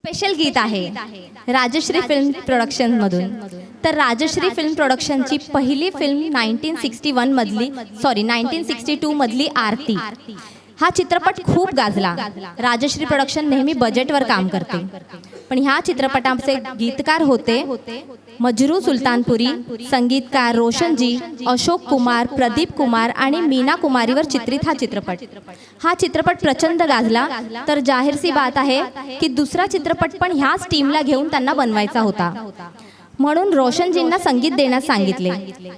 Special गीत आहे Rajshree film production मधून। तर राजश्री फिल्म प्रोडक्शनची पहिली फिल्म 1962 मधली आरती हा चित्रपट खूप गाजला। राजश्री प्रोडक्शन नेहमी बजेटवर काम करते, पण ह्या चित्रपटाचे गीतकार होते मजरू सुलतानपुरी, संगीतकार रोशनजी, अशोक कुमार, प्रदीप कुमार आणि मीना कुमारीवर चित्रित हा चित्रपट प्रचंड गाजला। तर जाहीर सी बात आहे की दुसरा चित्रपट पण ह्याच टीमला घेऊन त्यांना बनवायचा होता, म्हणून रोशनजींना संगीत देण्यास सांगितले।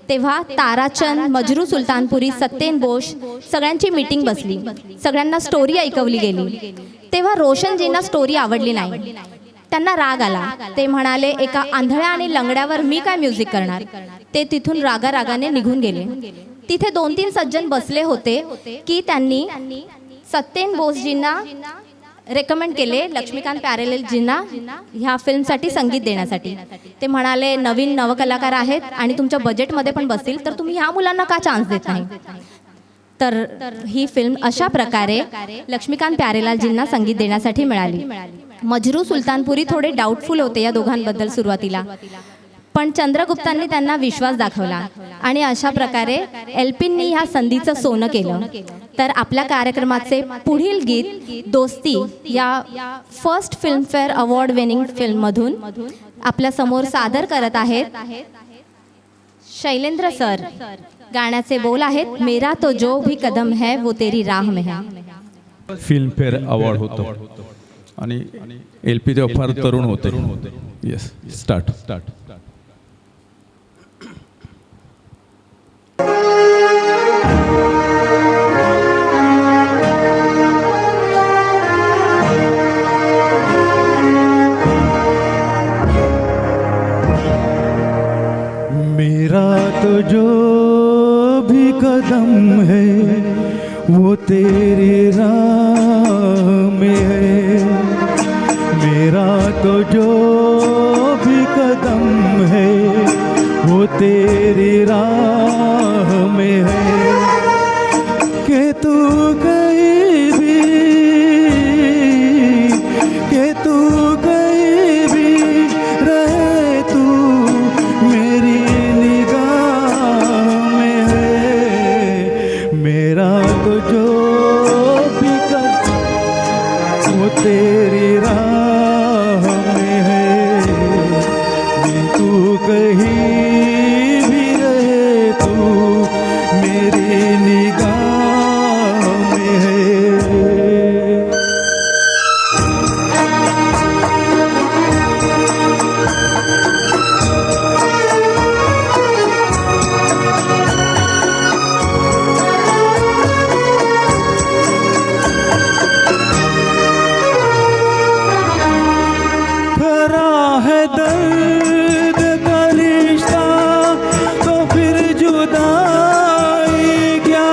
तेव्हा ताराचंद, मजरू सुलतानपुरी, सत्येन बोस सगळ्यांची मीटिंग बसली, सगळ्यांना स्टोरी ऐकवली गेली। तेव्हा रोशनजींना स्टोरी आवडली नाही, त्यांना राग आला। ते म्हणाले, एका आंधळ्या आणि लंगड्यावर मी काय म्युझिक करणार। ते तिथून रागारागाने निघून गेले। तिथे 2-3 सज्जन बसले होते की त्यांनी सत्येन बोसजींना रेकमेंड केले लक्ष्मीकांत प्यारेलालजींना ह्या फिल्मसाठी संगीत देण्यासाठी। ते म्हणाले, नवीन नवकलाकार आहेत आणि तुमच्या बजेटमध्ये पण बसतील, तर तुम्ही ह्या मुलांना का चान्स देत नाही। तर ही फिल्म अशा प्रकारे लक्ष्मीकांत प्यारेलालजींना संगीत देण्यासाठी मिळाली। मजरू सुलतानपुरी थोडे डाऊटफुल होते या दोघांबद्दल सुरुवातीला, पण चंद्रगुप्तांनी त्यांना विश्वास दाखवला आणि अशा प्रकारे एलपींनी ह्या संधीचं सोनं केलं। तर आपल्या कार्यक्रमाचे पुढील गीत दोस्ती या first Filmfare award winning film मधून आपल्या समोर सादर करत आहेत शैलेंद्र सर। गाण्याचे बोल आहेत, मेरा तो जो भी कदम है वो तेरी राह में है। फिल्मफेअर अवॉर्ड होतो आणि एलपी तेव्हा फार तरुण होते। Yes, start. मेरा तो जो भी कदम है वो तेरी राह में है। मेरा तो जो भी कदम है वो तेरी राह में है। कि तू कहीं भी, कि तू कहीं भी रहे, तू मेरी निगाह में है। मेरा तो जो भी कदम वो तेरी राह में है। तू कहीं भी रहे, तू मेरी निगाह में है। खरा है दर्द का रिश्ता तो फिर जुदाई क्या।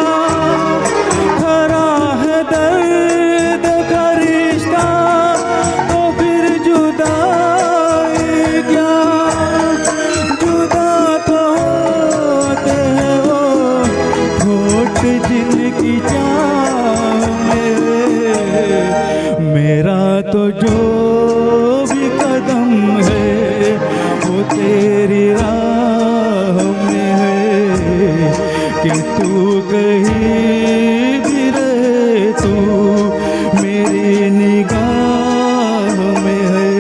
खरा है दर्द का रिश्ता तो फिर जुदाई क्या। जुदा तो होते हैं वो होठ जिनकी चाह में। मेरा तो जो भी कदम है वो तेरी राह में है। कि तू कहीं भी रहे, तू मेरी निगाह में है।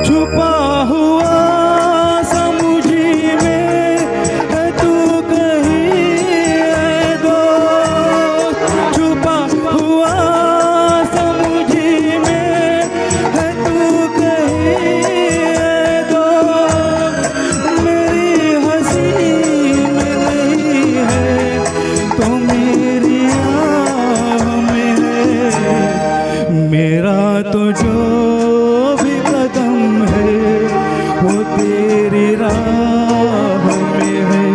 छुपा हुआ समुझी में है तू कहीं है दोस्त। छुपा हुआ समुझी में है तू कहीं है दोस्त। मेरी हंसी में नहीं है तो मेरी आह में है। मेरा तो जो भी कदम है वो तेरी राह में है।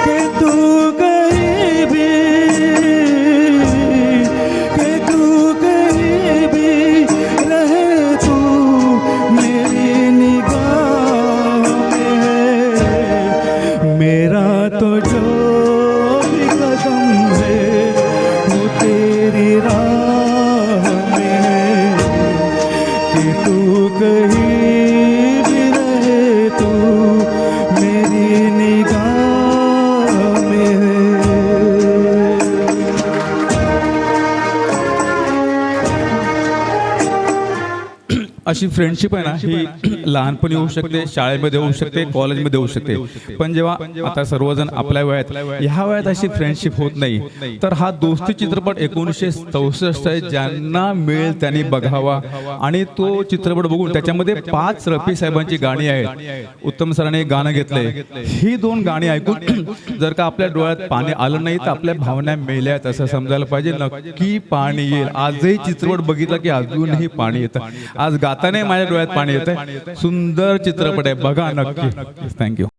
कि तू कहीं भी, कि तू कहीं भी कि तू कहीं भी रहे, तू मेरी निगाह में। अशी फ्रेंडशिप आहे ना, ही लहानपणी होऊ शकते, शाळेमध्ये होऊ शकते, कॉलेजमध्ये होऊ शकते. पण जेव्हा आता सर्वजण आपल्या वयात, ह्या वयात अशी फ्रेंडशिप होत नाही, तर हा दोस्ती चित्रपट 1964 आहे. ज्यांना मिळेल त्यांनी बघावा. आणि तो चित्रपट बघून त्याच्यामध्ये 5 रफी साहेबांची गाणी आहेत. उत्तम सरांनी एक गाणं घेतलंय. ही 2 गाणी ऐकून जर का आपल्या डोळ्यात पाणी आलं नाही तर आपल्या भावना मेल्यात असं समजायला पाहिजे. नक्की पाणी येईल. आजही चित्रपट बघितला की अजूनही पाणी येतं. आज गाताने माझ्या डोळ्यात पाणी येतंय. सुंदर चित्रपट आहे, बघा नक्की. थँक्यू.